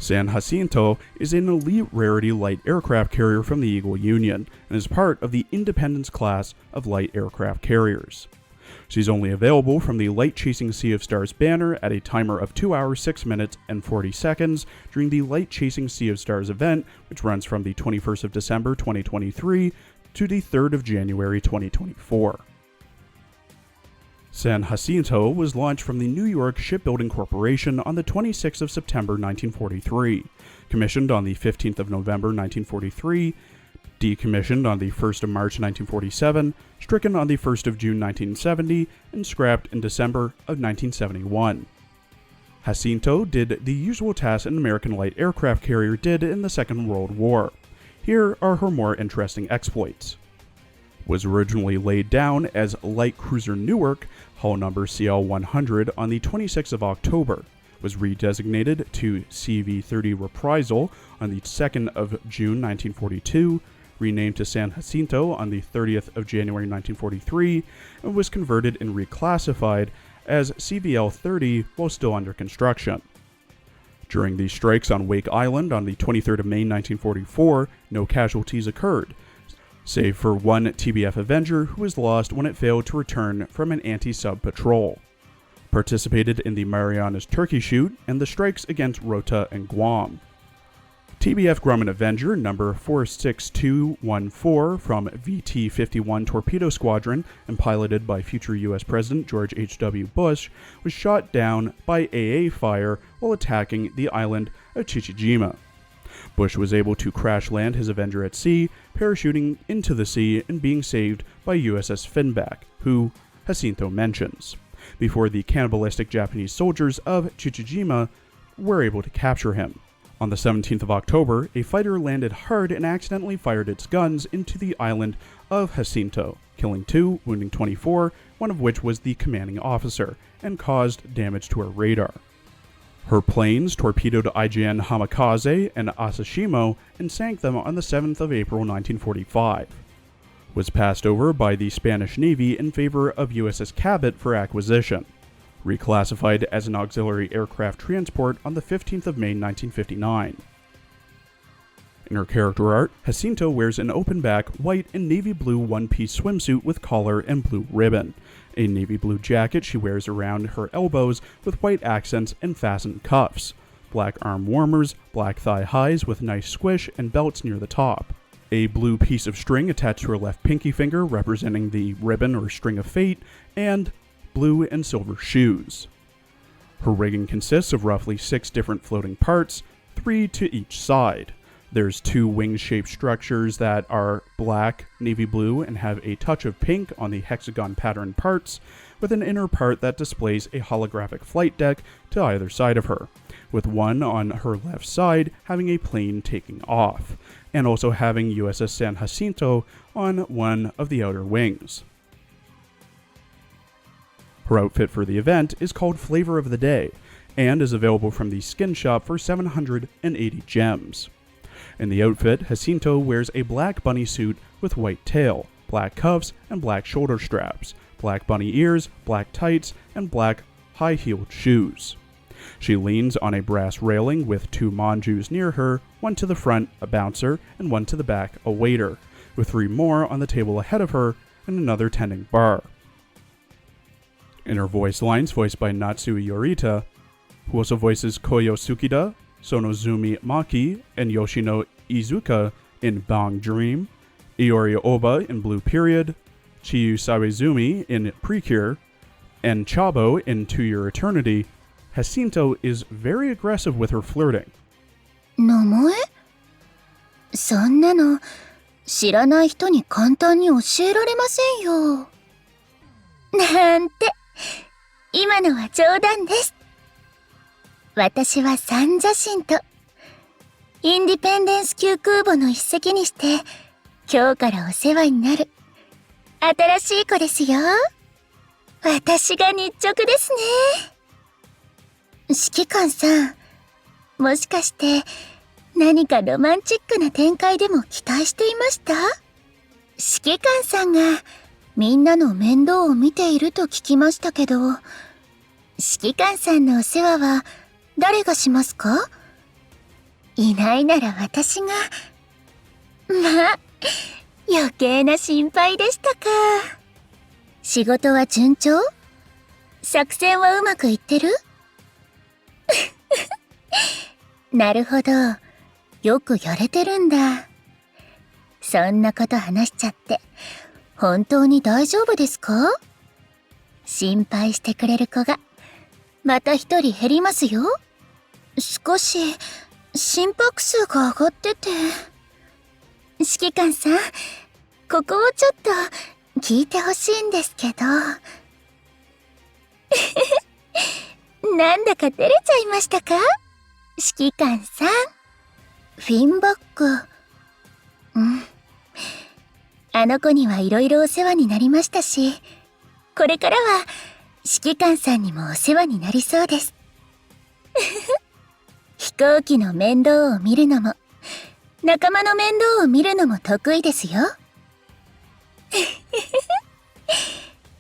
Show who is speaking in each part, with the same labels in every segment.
Speaker 1: San Jacinto is an elite rarity light aircraft carrier from the Eagle Union and is part of the Independence class of light aircraft carriers. She's only available from the Light Chasing Sea of Stars banner at a timer of 2 hours, 6 minutes, and 40 seconds during the Light Chasing Sea of Stars event, which runs from the 21st of December 2023 to the 3rd of January 2024. San Jacinto was launched from the New York Shipbuilding Corporation on the 26th of September 1943, commissioned on the 15th of November 1943, decommissioned on the 1st of March 1947, stricken on the 1st of June 1970, and scrapped in December of 1971. Jacinto did the usual tasks an American light aircraft carrier did in the Second World War. Here are her more interesting exploits. Was originally laid down as Light Cruiser Newark, hull number CL-100 on the 26th of October, was redesignated to CV-30 Reprisal on the 2nd of June 1942, renamed to San Jacinto on the 30th of January 1943, and was converted and reclassified as CVL-30 while still under construction. During the strikes on Wake Island on the 23rd of May 1944, no casualties occurred, save for one TBF Avenger who was lost when it failed to return from an anti-sub patrol. Participated in the Marianas Turkey Shoot and the strikes against Rota and Guam. TBF Grumman Avenger number 46214 from VT-51 Torpedo Squadron and piloted by future U.S. President George H.W. Bush was shot down by AA fire while attacking the island of Chichijima. Bush was able to crash land his Avenger at sea, parachuting into the sea and being saved by USS Finback, who Jacinto mentions, before the cannibalistic Japanese soldiers of Chichijima were able to capture him. On the 17th of October, a fighter landed hard and accidentally fired its guns into the island of Jacinto, killing 2, wounding 24, one of which was the commanding officer, and caused damage to her radar. Her planes torpedoed IJN Hamikaze and Asashimo and sank them on the 7th of April 1945. Was passed over by the Spanish Navy in favor of USS Cabot for acquisition. Reclassified as an auxiliary aircraft transport on the 15th of May 1959. In her character art, Jacinto wears an open-back, white and navy blue one-piece swimsuit with collar and blue ribbon. A navy blue jacket she wears around her elbows with white accents and fastened cuffs. Black arm warmers, black thigh highs with nice squish and belts near the top. A blue piece of string attached to her left pinky finger representing the ribbon or string of fate, and blue and silver shoes. Her rigging consists of roughly 6 different floating parts, 3 to each side. There's 2 wing-shaped structures that are black, navy blue, and have a touch of pink on the hexagon pattern parts, with an inner part that displays a holographic flight deck to either side of her, with one on her left side having a plane taking off, and also having USS San Jacinto on one of the outer wings. Her outfit for the event is called Flavor of the Day, and is available from the skin shop for 780 gems. In the outfit, Jacinto wears a black bunny suit with white tail, black cuffs, and black shoulder straps, black bunny ears, black tights, and black high-heeled shoes. She leans on a brass railing with 2 manjus near her, one to the front, a bouncer, and one to the back, a waiter, with 3 more on the table ahead of her, and another tending bar. In her voice lines, voiced by Natsu Yorita, who also voices Koyo Tsukida, Sonozumi Maki, and Yoshino Izuka in Bang Dream, Iori Oba in Blue Period, Chiyu Sawezumi in Precure, and Chabo in To Your Eternity, Jacinto is very aggressive with her flirting.
Speaker 2: 名前？そんなの知らない人に簡単に教えられませんよ。なんて、今のは冗談です。私はサンジャシント。インディペンデンス級空母の一隻にして、今日からお世話になる。新しい子ですよ。私が日直ですね。指揮官さん、もしかして何かロマンチックな展開でも期待していました？指揮官さんがみんなの面倒を見ていると聞きましたけど、指揮官さんのお世話は誰がしますか？いないなら私が。まあ、余計な心配でしたか。仕事は順調？作戦はうまくいってる？なるほど。よくやれてるんだ。そんなこと話しちゃって、本当に大丈夫ですか？心配してくれる子が、また一人減りますよ。少し、心拍数が上がってて。指揮官さん、ここをちょっと聞いてほしいんですけど。なんだか照れちゃいましたか？指揮官さん。フィンバック。あの子にはいろいろお世話になりましたし、これからは指揮官さんにもお世話になりそうです。飛行機の面倒を見るのも、仲間の面倒を見るのも得意ですよ。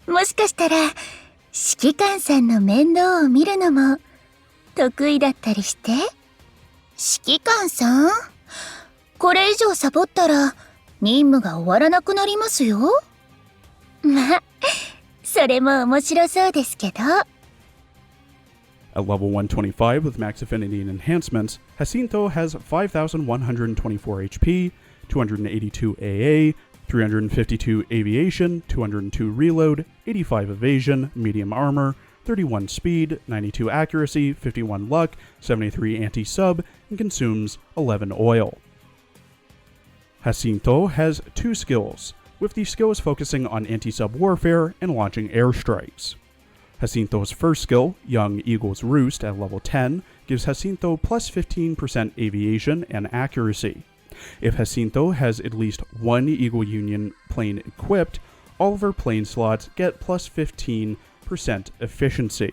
Speaker 2: もしかしたら、指揮官さんの面倒を見るのも得意だったりして？指揮官さん？これ以上サボったら任務が終わらなくなりますよ。まあ、それも面白そうですけど。
Speaker 1: At level 125 with max affinity and enhancements, Jacinto has 5,124 HP, 282 AA, 352 aviation, 202 reload, 85 evasion, medium armor, 31 speed, 92 accuracy, 51 luck, 73 anti-sub, and consumes 11 oil. Jacinto has two skills, with the skills focusing on anti-sub warfare and launching airstrikes. Jacinto's first skill, Young Eagle's Roost at level 10, gives Jacinto plus 15% aviation and accuracy. If Jacinto has at least one Eagle Union plane equipped, all of her plane slots get plus 15% efficiency.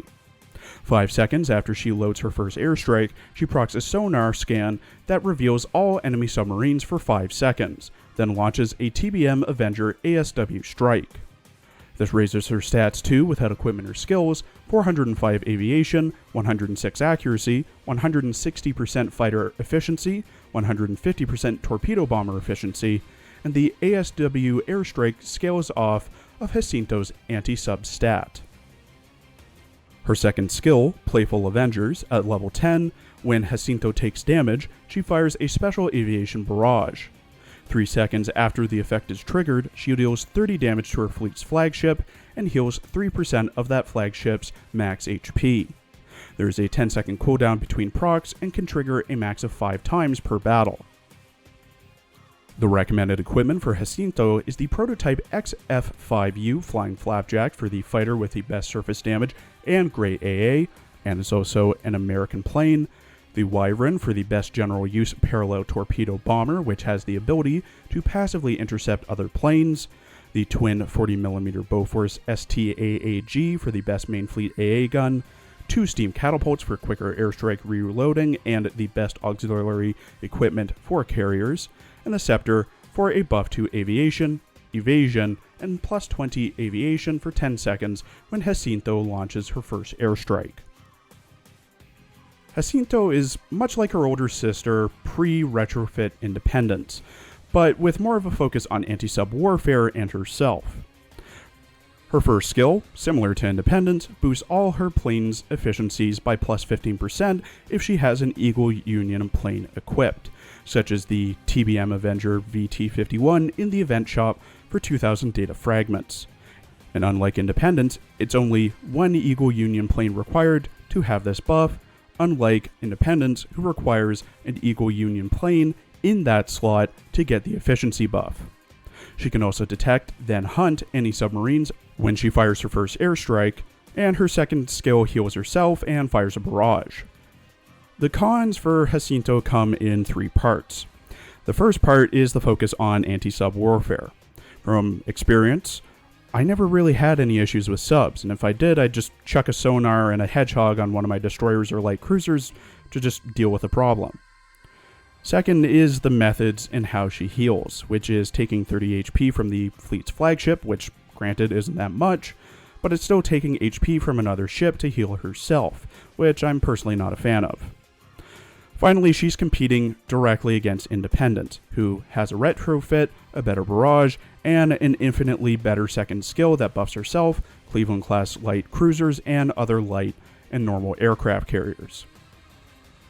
Speaker 1: 5 seconds after she loads her first airstrike, she procs a sonar scan that reveals all enemy submarines for 5 seconds, then launches a TBM Avenger ASW strike. This raises her stats to, without equipment or skills, 405 aviation, 106 accuracy, 160% fighter efficiency, 150% torpedo bomber efficiency, and the ASW airstrike scales off of Jacinto's anti-sub stat. Her second skill, Playful Avengers, at level 10, when Jacinto takes damage, she fires a special aviation barrage. 3 seconds after the effect is triggered, she deals 30 damage to her fleet's flagship and heals 3% of that flagship's max HP. There is a 10-second cooldown between procs and can trigger a max of 5 times per battle. The recommended equipment for Jacinto is the prototype XF5U Flying Flapjack for the fighter with the best surface damage and great AA, and is also an American plane, the Wyvern for the best general use parallel torpedo bomber, which has the ability to passively intercept other planes, the twin 40mm Bofors STAAG for the best main fleet AA gun, 2 steam catapults for quicker airstrike reloading and the best auxiliary equipment for carriers, and the Scepter for a buff to aviation, evasion, and plus 20 aviation for 10 seconds when Jacinto launches her first airstrike. Jacinto is much like her older sister pre-retrofit Independence, but with more of a focus on anti-sub warfare and herself. Her first skill, similar to Independence, boosts all her plane's efficiencies by plus 15% if she has an Eagle Union plane equipped, such as the TBM Avenger VT-51 in the event shop for 2,000 data fragments. And unlike Independence, it's only one Eagle Union plane required to have this buff, unlike Independence, who requires an Eagle Union plane in that slot to get the efficiency buff. She can also detect, then hunt any submarines when she fires her first airstrike, and her second skill heals herself and fires a barrage. The cons for Jacinto come in 3 parts. The first part is the focus on anti-sub warfare. From experience, I never really had any issues with subs, and if I did, I'd just chuck a sonar and a hedgehog on one of my destroyers or light cruisers to just deal with the problem. Second is the methods and how she heals, which is taking 30 HP from the fleet's flagship, which granted isn't that much, but it's still taking HP from another ship to heal herself, which I'm personally not a fan of. Finally, she's competing directly against Independent, who has a retrofit, a better barrage, and an infinitely better second skill that buffs herself, Cleveland-class light cruisers, and other light and normal aircraft carriers.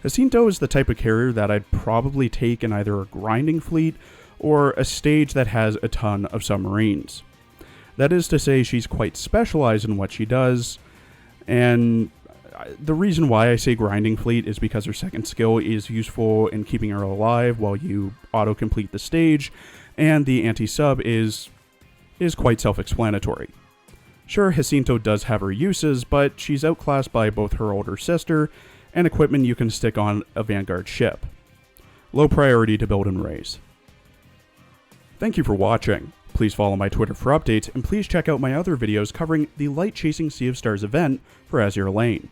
Speaker 1: Jacinto is the type of carrier that I'd probably take in either a grinding fleet or a stage that has a ton of submarines. That is to say, she's quite specialized in what she does, and the reason why I say grinding fleet is because her second skill is useful in keeping her alive while you auto-complete the stage, and the anti-sub is quite self-explanatory. Sure, Jacinto does have her uses, but she's outclassed by both her older sister and equipment you can stick on a Vanguard ship. Low priority to build and raise. Thank you for watching. Please follow my Twitter for updates, and please check out my other videos covering the Light Chasing Sea of Stars event for Azur Lane.